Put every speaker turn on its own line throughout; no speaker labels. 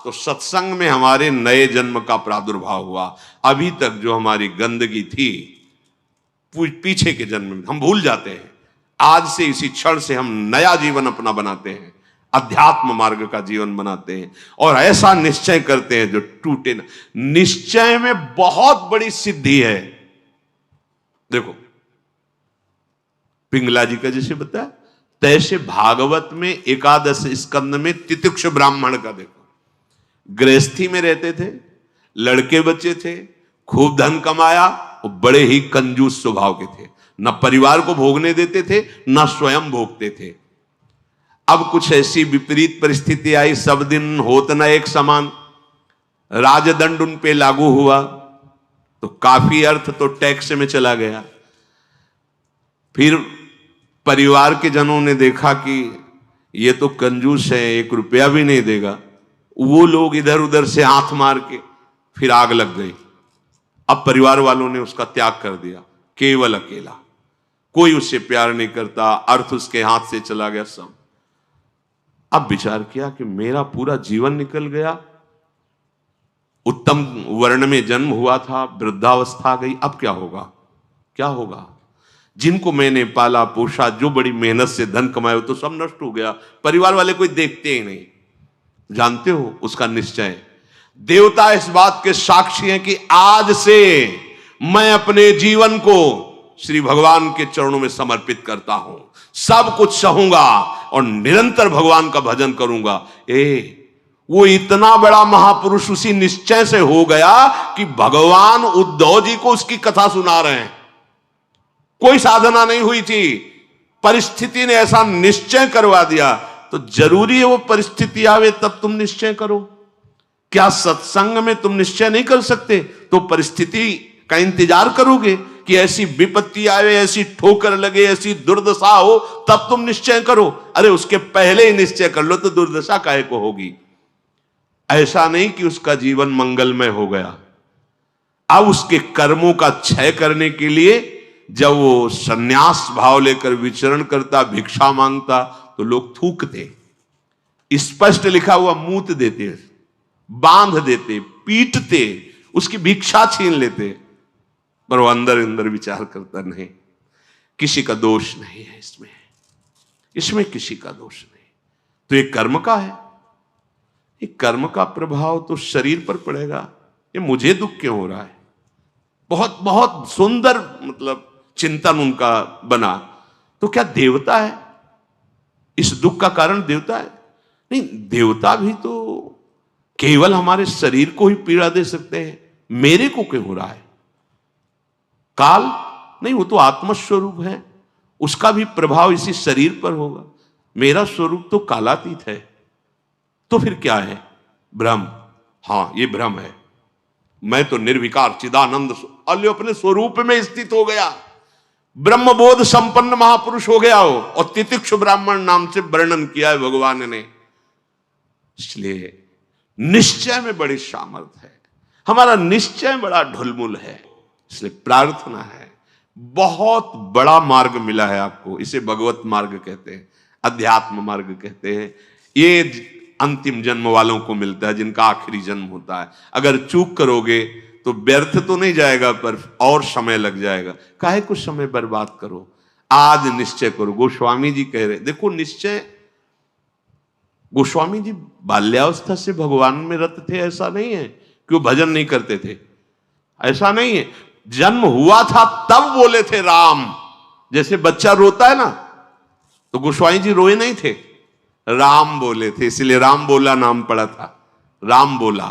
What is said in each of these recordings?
तो सत्संग में हमारे नए जन्म का प्रादुर्भाव हुआ। अभी तक जो हमारी गंदगी थी पीछे के जन्म में हम भूल जाते हैं। आज से इसी क्षण से हम नया जीवन अपना बनाते हैं, अध्यात्म मार्ग का जीवन बनाते हैं और ऐसा निश्चय करते हैं जो टूटे ना। निश्चय में बहुत बड़ी सिद्धि है। देखो पिंगला जी का जैसे बताया, तैसे भागवत में एकादश स्कंद में तितिक्ष ब्राह्मण का देखो। गृहस्थी में रहते थे, लड़के बच्चे थे, खूब धन कमाया और बड़े ही कंजूस स्वभाव के थे। न परिवार को भोगने देते थे, न स्वयं भोगते थे। अब कुछ ऐसी विपरीत परिस्थिति आई, सब दिन होत न एक समान, राजदंड उन पे लागू हुआ तो काफी अर्थ तो टैक्स में चला गया। फिर परिवार के जनों ने देखा कि ये तो कंजूस है, 1 रुपया भी नहीं देगा। वो लोग इधर उधर से हाथ मार के फिर आग लग गई। अब परिवार वालों ने उसका त्याग कर दिया, केवल अकेला, कोई उससे प्यार नहीं करता, अर्थ उसके हाथ से चला गया सब। अब विचार किया कि मेरा पूरा जीवन निकल गया, उत्तम वर्ण में जन्म हुआ था, वृद्धावस्था आ गई, अब क्या होगा, क्या होगा। जिनको मैंने पाला पोषा, जो बड़ी मेहनत से धन कमाए, तो सब नष्ट हो गया। परिवार वाले कोई देखते ही नहीं। जानते हो उसका निश्चय, देवता इस बात के साक्षी हैं कि आज से मैं अपने जीवन को श्री भगवान के चरणों में समर्पित करता हूं, सब कुछ सहूंगा और निरंतर भगवान का भजन करूंगा। वो इतना बड़ा महापुरुष उसी निश्चय से हो गया कि भगवान उद्धव जी को उसकी कथा सुना रहे हैं। कोई साधना नहीं हुई थी, परिस्थिति ने ऐसा निश्चय करवा दिया। तो जरूरी है वो परिस्थिति आवे तब तुम निश्चय करो। क्या सत्संग में तुम निश्चय नहीं कर सकते तो परिस्थिति का इंतजार करोगे कि ऐसी विपत्ति आवे, ऐसी ठोकर लगे, ऐसी दुर्दशा हो तब तुम निश्चय करो? अरे उसके पहले ही निश्चय कर लो तो दुर्दशा काहे को होगी। ऐसा नहीं कि उसका जीवन मंगलमय हो गया। अब उसके कर्मों का क्षय करने के लिए जब वो संन्यास भाव लेकर विचरण करता, भिक्षा मांगता, तो लोग थूकते, स्पष्ट लिखा हुआ मूत देते, बांध देते, पीटते, उसकी भिक्षा छीन लेते। पर वो अंदर अंदर विचार करता, नहीं, किसी का दोष नहीं है इसमें किसी का दोष नहीं। तो ये कर्म का है, ये कर्म का प्रभाव तो शरीर पर पड़ेगा। ये मुझे दुख क्यों हो रहा है? बहुत बहुत सुंदर मतलब चिंतन उनका बना। तो क्या देवता है? इस दुख का कारण देवता है? नहीं, देवता भी तो केवल हमारे शरीर को ही पीड़ा दे सकते हैं। मेरे को क्यों हो रहा है? काल नहीं, वो तो आत्मस्वरूप है, उसका भी प्रभाव इसी शरीर पर होगा। मेरा स्वरूप तो कालातीत है। तो फिर क्या है? भ्रम। हाँ, ये भ्रम है। मैं तो निर्विकार चिदानंद अपने स्वरूप में स्थित हो गया, ब्रह्मबोध संपन्न महापुरुष हो गया हो। और तितिक्ष ब्राह्मण नाम से वर्णन किया है भगवान ने। इसलिए निश्चय में बड़ी सामर्थ्य है, हमारा निश्चय बड़ा ढुलमुल है। इसलिए प्रार्थना है, बहुत बड़ा मार्ग मिला है आपको, इसे भगवत मार्ग कहते हैं, अध्यात्म मार्ग कहते हैं। ये अंतिम जन्म वालों को मिलता है, जिनका आखिरी जन्म होता है। अगर चूक करोगे तो व्यर्थ तो नहीं जाएगा, पर और समय लग जाएगा। काहे कुछ समय बर्बाद करो, आज निश्चय करो। गोस्वामी जी कह रहे, देखो निश्चय, गोस्वामी जी बाल्यावस्था से भगवान में रत थे, ऐसा नहीं है कि वो भजन नहीं करते थे, ऐसा नहीं है। जन्म हुआ था तब बोले थे राम। जैसे बच्चा रोता है ना, तो गोस्वामी जी रोए नहीं थे, राम बोले थे, इसलिए राम बोला नाम पड़ा था। राम बोला,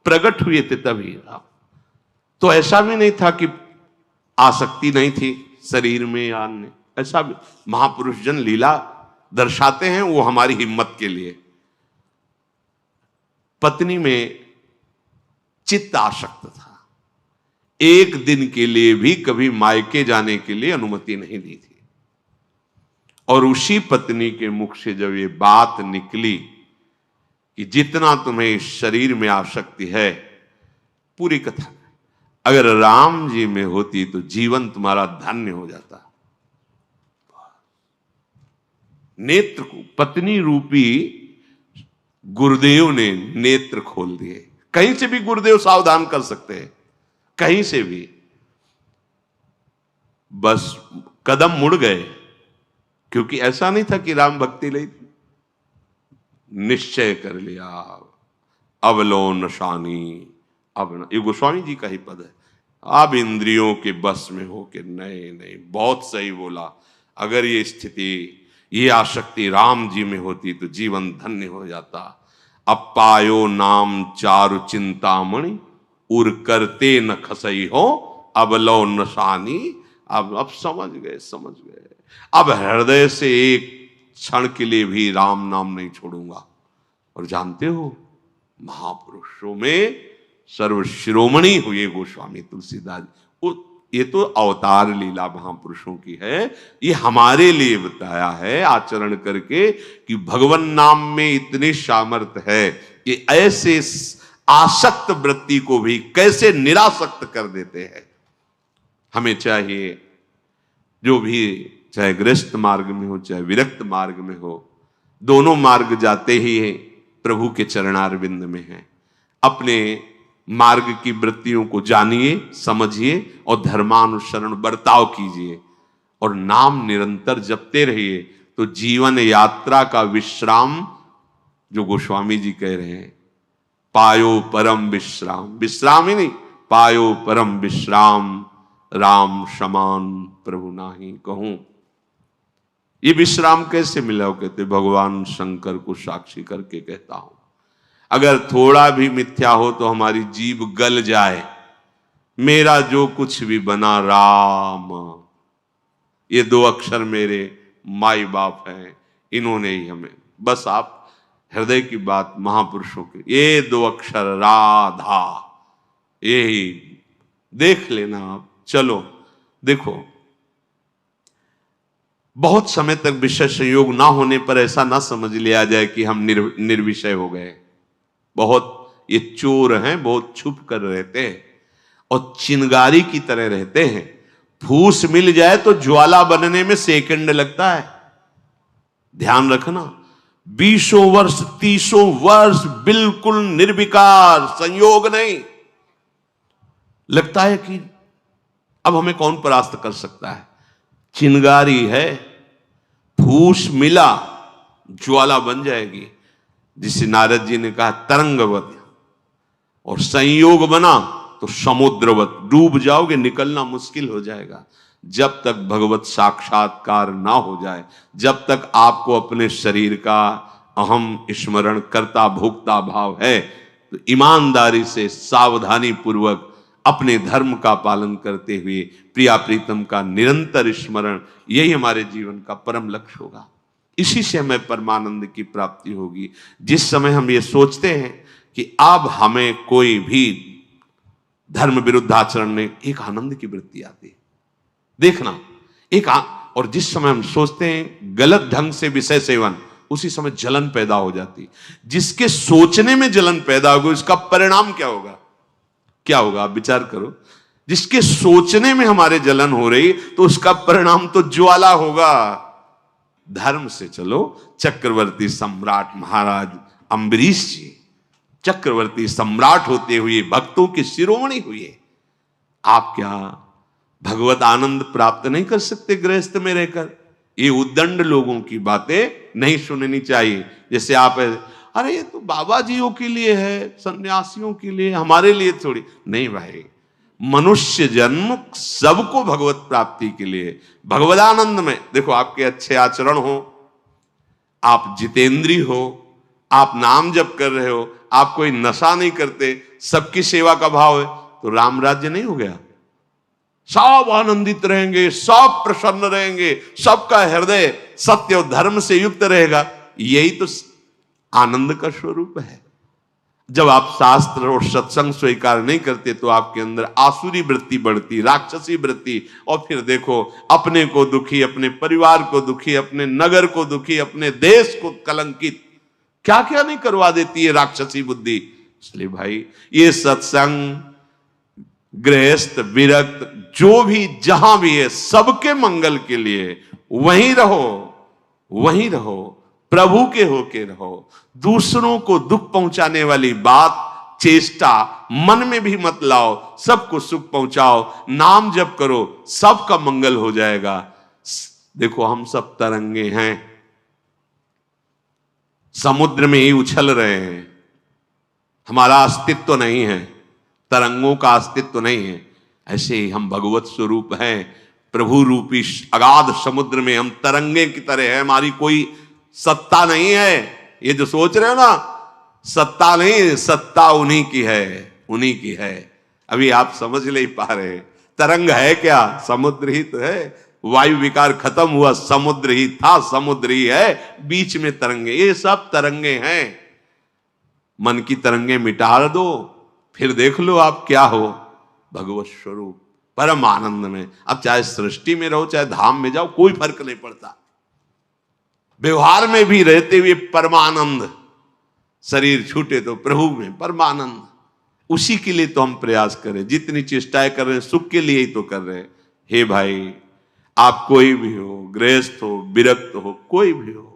प्रकट हुए थे तभी राम। तो ऐसा भी नहीं था कि आसक्ति नहीं थी शरीर में या अन्य, ऐसा भी महापुरुष जन लीला दर्शाते हैं, वो हमारी हिम्मत के लिए। पत्नी में चित्त आसक्त था, एक दिन के लिए भी कभी मायके जाने के लिए अनुमति नहीं दी थी। और उसी पत्नी के मुख से जब ये बात निकली कि जितना तुम्हें इस शरीर में आसक्ति है, पूरी कथा अगर राम जी में होती तो जीवन तुम्हारा धन्य हो जाता। नेत्र को, पत्नी रूपी गुरुदेव ने नेत्र खोल दिए। कहीं से भी गुरुदेव सावधान कर सकते हैं, कहीं से भी, बस कदम मुड़ गए। क्योंकि ऐसा नहीं था कि राम भक्ति नहीं थी, निश्चय कर लिया, अब लो नशानी, अब न, ये गोस्वामी जी का ही पद है, अब इंद्रियों के बस में हो के, नहीं नहीं, बहुत सही बोला। अगर ये स्थिति, ये आसक्ति राम जी में होती तो जीवन धन्य हो जाता। अब पायो नाम चारु चिंतामणि, उर करते न खसई हो, अब लो नशानी। अब समझ गए, समझ गए। अब हृदय से एक क्षण के लिए भी राम नाम नहीं छोड़ूंगा। और जानते हो, महापुरुषों में सर्वशिरोमणि हुए गोस्वामी तुलसीदास। ये तो अवतार लीला महापुरुषों की है, ये हमारे लिए बताया है आचरण करके कि भगवान नाम में इतनी सामर्थ्य है कि ऐसे आसक्त वृत्ति को भी कैसे निरासक्त कर देते हैं। हमें चाहिए, जो भी, चाहे गृहस्थ मार्ग में हो चाहे विरक्त मार्ग में हो, दोनों मार्ग जाते ही प्रभु के चरणारविंद में है। अपने मार्ग की वृत्तियों को जानिए, समझिए और धर्मानुसरण बर्ताव कीजिए और नाम निरंतर जपते रहिए। तो जीवन यात्रा का विश्राम, जो गोस्वामी जी कह रहे हैं, पायो परम विश्राम, विश्राम ही नहीं, पायो परम विश्राम, राम समान प्रभु नाही कहूं। ये विश्राम कैसे मिला? हो कहते भगवान शंकर को साक्षी करके कहता हूं। अगर थोड़ा भी मिथ्या हो तो हमारी जीभ गल जाए, मेरा जो कुछ भी बना राम, ये दो अक्षर मेरे माई बाप हैं, इन्होंने ही हमें, बस आप हृदय की बात महापुरुषों के, ये दो अक्षर राधा, यही देख लेना आप। चलो देखो, बहुत समय तक विषय संयोग ना होने पर ऐसा ना समझ लिया जाए कि हम निर्विषय हो गए। बहुत ये चोर हैं, बहुत छुप कर रहते हैं और चिंगारी की तरह रहते हैं। फूस मिल जाए तो ज्वाला बनने में सेकंड लगता है। ध्यान रखना, 20 वर्ष 30 वर्ष बिल्कुल निर्विकार, संयोग नहीं। लगता है कि अब हमें कौन परास्त कर सकता है। चिंगारी है, फूस मिला ज्वाला बन जाएगी, जिसे नारद जी ने कहा तरंगवत, और संयोग बना तो समुद्रवत, डूब जाओगे, निकलना मुश्किल हो जाएगा। जब तक भगवत साक्षात्कार ना हो जाए, जब तक आपको अपने शरीर का अहम स्मरण करता भोक्ता भाव है, तो ईमानदारी से सावधानी पूर्वक अपने धर्म का पालन करते हुए प्रिया प्रीतम का निरंतर स्मरण, यही हमारे जीवन का परम लक्ष्य होगा। इसी से हमें परमानंद की प्राप्ति होगी। जिस समय हम ये सोचते हैं कि अब हमें कोई भी धर्म विरुद्ध आचरण नहीं, एक आनंद की वृत्ति आती है। देखना, और जिस समय हम सोचते हैं गलत ढंग से विषय सेवन, उसी समय जलन पैदा हो जाती। जिसके सोचने में जलन पैदा होगी, उसका परिणाम क्या होगा? क्या होगा आप विचार करो। जिसके सोचने में हमारे जलन हो रही, तो उसका परिणाम तो ज्वाला होगा। धर्म से चलो। चक्रवर्ती सम्राट महाराज अम्बरीश जी चक्रवर्ती सम्राट होते हुए भक्तों के शिरोमणि हुए। आप क्या भगवत आनंद प्राप्त नहीं कर सकते गृहस्थ में रहकर? ये उद्दंड लोगों की बातें नहीं सुननी चाहिए। जैसे आप, अरे ये तो बाबा जियों के लिए है, सन्यासियों के लिए, हमारे लिए थोड़ी नहीं। भाई, मनुष्य जन्म सबको भगवत प्राप्ति के लिए, भगवदानंद में। देखो, आपके अच्छे आचरण हो, आप जितेंद्री हो, आप नाम जप कर रहे हो, आप कोई नशा नहीं करते, सबकी सेवा का भाव है, तो राम राज्य नहीं हो गया? सब आनंदित रहेंगे, सब प्रसन्न रहेंगे, सबका हृदय सत्य और धर्म से युक्त रहेगा। यही तो आनंद का स्वरूप है। जब आप शास्त्र और सत्संग स्वीकार नहीं करते, तो आपके अंदर आसुरी वृत्ति बढ़ती, राक्षसी वृत्ति, और फिर देखो अपने को दुखी, अपने परिवार को दुखी, अपने नगर को दुखी, अपने देश को कलंकित, क्या क्या नहीं करवा देती है राक्षसी बुद्धि। इसलिए भाई, ये सत्संग, गृहस्थ, विरक्त, जो भी जहां भी है, सबके मंगल के लिए वहीं रहो, वहीं रहो। प्रभु के होके रहो। दूसरों को दुख पहुंचाने वाली बात चेष्टा मन में भी मत लाओ, सबको सुख पहुंचाओ, नाम जप करो, सबका मंगल हो जाएगा। देखो हम सब तरंगे हैं, समुद्र में ही उछल रहे हैं, हमारा अस्तित्व नहीं है, तरंगों का अस्तित्व नहीं है। ऐसे ही हम भगवत स्वरूप हैं, प्रभु रूपी अगाध समुद्र में हम तरंगे की तरह है, हमारी कोई सत्ता नहीं है। ये जो सोच रहे हो ना, सत्ता नहीं, सत्ता उन्हीं की है, उन्हीं की है। अभी आप समझ नहीं पा रहे, तरंग है क्या? समुद्र ही तो है। वायु विकार खत्म हुआ, समुद्र ही था, समुद्र ही है, बीच में तरंगे, ये सब तरंगे हैं। मन की तरंगे मिटा दो, फिर देख लो आप क्या हो, भगवत स्वरूप परम आनंद में। अब चाहे सृष्टि में रहो चाहे धाम में जाओ, कोई फर्क नहीं पड़ता। व्यवहार में भी रहते हुए परमानंद, शरीर छूटे तो प्रभु में परमानंद। उसी के लिए तो हम प्रयास करें, जितनी चेष्टाएं कर रहे हैं सुख के लिए ही तो कर रहे हैं। हे भाई, आप कोई भी हो, गृहस्थ हो, विरक्त हो, कोई भी हो,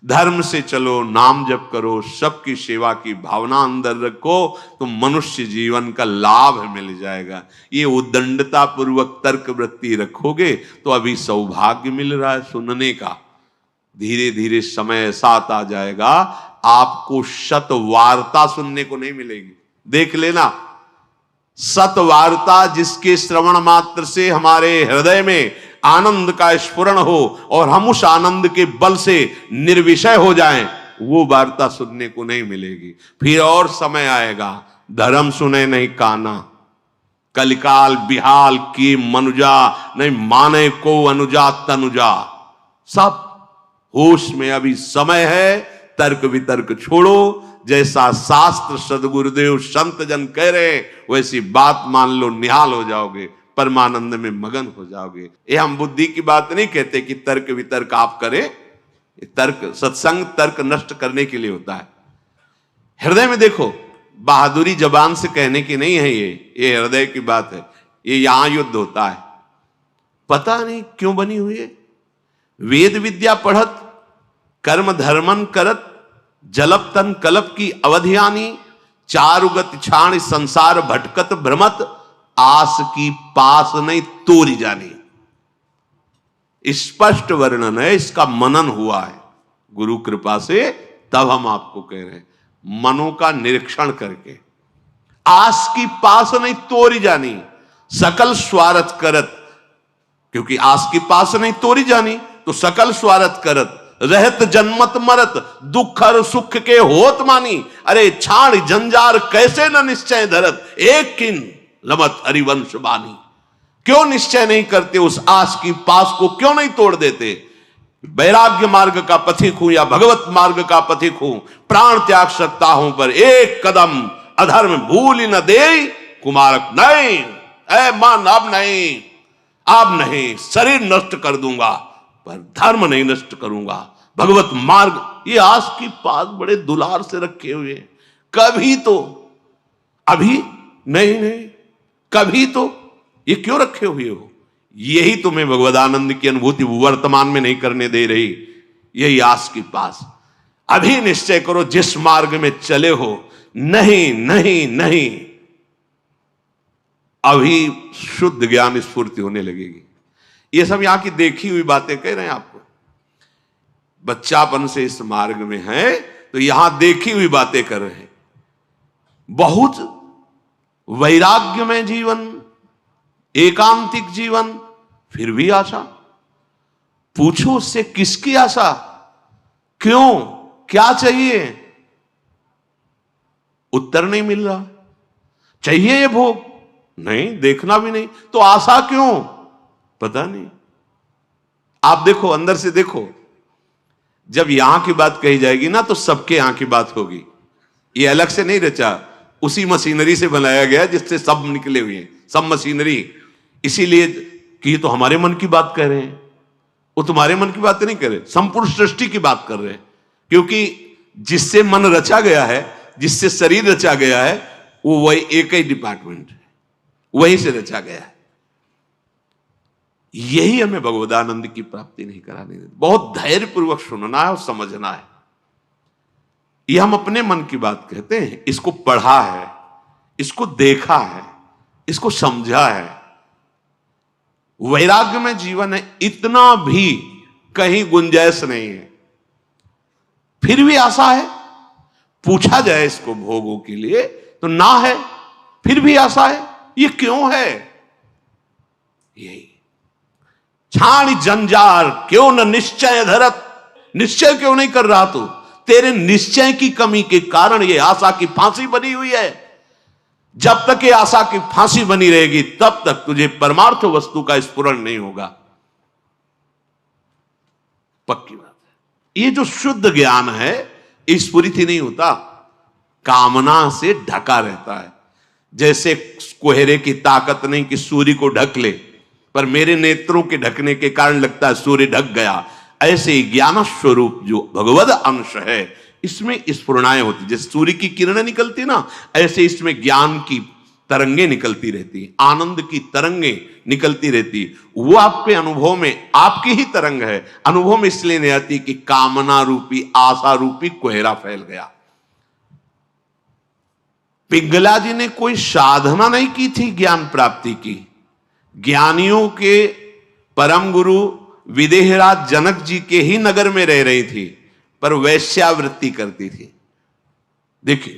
धर्म से चलो, नाम जप करो, सबकी सेवा की भावना अंदर रखो, तो मनुष्य जीवन का लाभ मिल जाएगा। ये उद्दंडता पूर्वक तर्क वृत्ति रखोगे तो अभी सौभाग्य मिल रहा है सुनने का, धीरे धीरे समय ऐसा आ जाएगा आपको शत वार्ता सुनने को नहीं मिलेगी। देख लेना, सत वार्ता जिसके श्रवण मात्र से हमारे हृदय में आनंद का स्फुरण हो और हम उस आनंद के बल से निर्विषय हो जाएं, वो वार्ता सुनने को नहीं मिलेगी। फिर और समय आएगा, धर्म सुने नहीं काना, कलिकाल बिहाल की मनुजा, नहीं माने को अनुजा तनुजा। सब होश में अभी समय है, तर्क वितर्क छोड़ो, जैसा शास्त्र सदगुरुदेव संत जन कह रहे वैसी बात मान लो, निहाल हो जाओगे, परमानंद में मगन हो जाओगे। ये हम बुद्धि की बात नहीं कहते कि तर्क वितर्क आप करें, तर्क सत्संग तर्क नष्ट करने के लिए होता है। हृदय में देखो, बहादुरी जबान से कहने की नहीं है, ये हृदय की बात है। ये यहां युद्ध होता है, पता नहीं क्यों बनी हुई है। वेद विद्या पढ़त, कर्म धर्मन करत, जलप तन कलप की अवधियानी, चारुगत छाण संसार भटकत भ्रमत, आस की पास नहीं तोरी जानी। स्पष्ट वर्णन है, इसका मनन हुआ है गुरु कृपा से, तब हम आपको कह रहे हैं, मनों का निरीक्षण करके। आस की पास नहीं तोरी जानी, सकल स्वार्थ करत, क्योंकि आस की पास नहीं तोरी जानी तो सकल स्वार्थ करत, रहत जन्मत मरत, दुख और सुख के होत मानी। अरे छाड़ जंजार कैसे न निश्चय धरत, एक किन लमत हरिवंश बानी। क्यों निश्चय नहीं करते, उस आस की पास को क्यों नहीं तोड़ देते? वैराग्य मार्ग का पथिक हूं या भगवत मार्ग का पथिक हूं, प्राण त्याग सकता हूं पर एक कदम अधर्म भूल न दे कुमारक नहीं। ऐ मन अब नहीं, अब नहीं, शरीर नष्ट कर दूंगा पर धर्म नहीं नष्ट करूंगा, भगवत मार्ग। ये आस की पास बड़े दुलार से रखे हुए, कभी तो, अभी नहीं, कभी तो, ये क्यों रखे हुए हो? यही तुम्हें भगवदानंद की अनुभूति वर्तमान में नहीं करने दे रही, यही आस की पास। अभी निश्चय करो जिस मार्ग में चले हो, नहीं नहीं नहीं, अभी शुद्ध ज्ञान स्फूर्ति होने लगेगी। ये सब यहां की देखी हुई बातें कह रहे हैं आपको। बच्चापन से इस मार्ग में है तो यहां देखी हुई बातें कर रहे हैं। बहुत वैराग्य में जीवन, एकांतिक जीवन, फिर भी आशा। पूछो उससे किसकी आशा, क्यों, क्या चाहिए? उत्तर नहीं मिल रहा। चाहिए ये भोग? नहीं, देखना भी नहीं, तो आशा क्यों? पता नहीं। आप देखो, अंदर से देखो, जब यहां की बात कही जाएगी ना तो सबके यहां की बात होगी। ये अलग से नहीं रचा, उसी मशीनरी से बनाया गया जिससे सब निकले हुए हैं, सब मशीनरी। इसीलिए कि ये तो हमारे मन की बात कर रहे हैं, वो तुम्हारे मन की बात नहीं कर रहे, संपूर्ण सृष्टि की बात कर रहे हैं। क्योंकि जिससे मन रचा गया है, जिससे शरीर रचा गया है, वो वही एक ही डिपार्टमेंट है, वहीं से रचा गया है। यही हमें भगवदानंद की प्राप्ति नहीं कराने देती। बहुत धैर्य पूर्वक सुनना है और समझना है। ये हम अपने मन की बात कहते हैं, इसको पढ़ा है, इसको देखा है, इसको समझा है। वैराग्य में जीवन है, इतना भी कहीं गुंजाइश नहीं है। फिर भी आशा है, पूछा जाए इसको भोगों के लिए तो ना है, फिर भी आशा है। ये क्यों है? यही छाण जंजार क्यों न निश्चय धरत। निश्चय क्यों नहीं कर रहा तू? तेरे निश्चय की कमी के कारण ये आशा की फांसी बनी हुई है। जब तक ये आशा की फांसी बनी रहेगी तब तक तुझे परमार्थ वस्तु का स्फुरण नहीं होगा। पक्की बात है। ये जो शुद्ध ज्ञान है स्फुरित ही नहीं होता, कामना से ढका रहता है। जैसे कोहरे की ताकत नहीं कि सूर्य को ढक ले, पर मेरे नेत्रों के ढकने के कारण लगता है सूर्य ढक गया। ऐसे ही ज्ञान स्वरूप जो भगवद अंश है इसमें स्फुरणाएं होती, जैसे सूर्य की किरणें निकलती ना, ऐसे इसमें ज्ञान की तरंगे निकलती रहती, आनंद की तरंगे निकलती रहती। वो आपके अनुभव में आपकी ही तरंग है, अनुभव में इसलिए नहीं आती कि कामना रूपी आशा रूपी कोहरा फैल गया। पिंगला जी ने कोई साधना नहीं की थी ज्ञान प्राप्ति की। ज्ञानियों के परम गुरु विदेहराज जनक जी के ही नगर में रह रही थी, पर वैश्यावृत्ति करती थी। देखिए,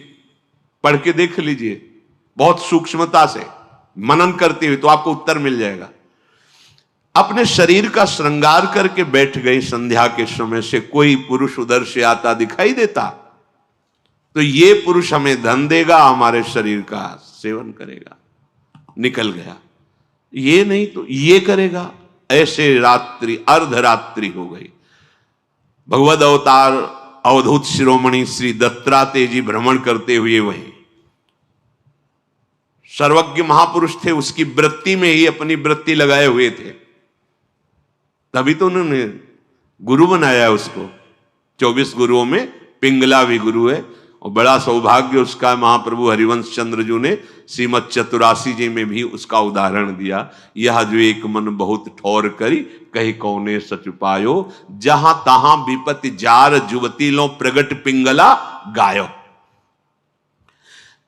पढ़ के देख लीजिए, बहुत सूक्ष्मता से मनन करती हुई तो आपको उत्तर मिल जाएगा। अपने शरीर का श्रृंगार करके बैठ गई। संध्या के समय से कोई पुरुष उधर से आता दिखाई देता तो ये पुरुष हमें धन देगा, हमारे शरीर का सेवन करेगा, निकल गया। ये नहीं तो ये करेगा। ऐसे रात्रि अर्धरात्रि हो गई। भगवद अवतार अवधूत शिरोमणि श्री दत्तात्रेय जी भ्रमण करते हुए वहीं सर्वज्ञ महापुरुष थे, उसकी वृत्ति में ही अपनी वृत्ति लगाए हुए थे। तभी तो उन्होंने गुरु बनाया उसको। 24 गुरुओं में पिंगला भी गुरु है, और बड़ा सौभाग्य उसका महाप्रभु हरिवंश चंद्र जी ने श्रीमद चतुरासी जी में भी उसका उदाहरण दिया। यह जो एक मन बहुत ठौर करी, कही कौने सच पायो, जहां तहां विपत्ति जार जुवती लो प्रगट पिंगला गायो।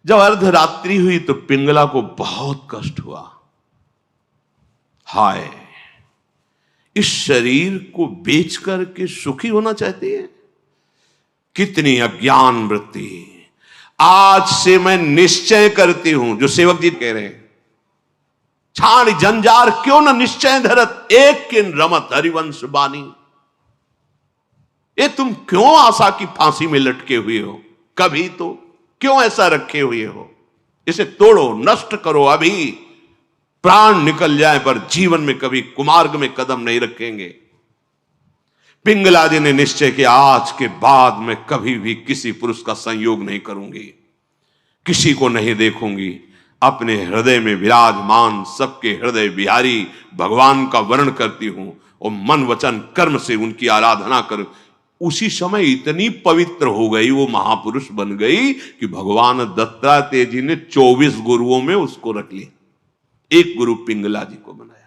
जब अर्धरात्रि हुई तो पिंगला को बहुत कष्ट हुआ। हाय, इस शरीर को बेच करके सुखी होना चाहती है? कितनी अज्ञान वृत्ति। आज से मैं निश्चय करती हूं, जो सेवक जी कह रहे हैं, छाण जंजार क्यों न निश्चय धरत, एक किन रमत हरिवंश बानी। ये तुम क्यों आशा की फांसी में लटके हुए हो? कभी तो क्यों ऐसा रखे हुए हो? इसे तोड़ो, नष्ट करो, अभी प्राण निकल जाए पर जीवन में कभी कुमार्ग में कदम नहीं रखेंगे। पिंगला जी ने निश्चय किया, आज के बाद मैं कभी भी किसी पुरुष का संयोग नहीं करूंगी, किसी को नहीं देखूंगी। अपने हृदय में विराजमान सबके हृदय बिहारी भगवान का वर्ण करती हूं और मन वचन कर्म से उनकी आराधना कर। उसी समय इतनी पवित्र हो गई, वो महापुरुष बन गई कि भगवान दत्तात्रेय जी ने 24 गुरुओं में उसको रख लिया, एक गुरु पिंगला जी को बनाया।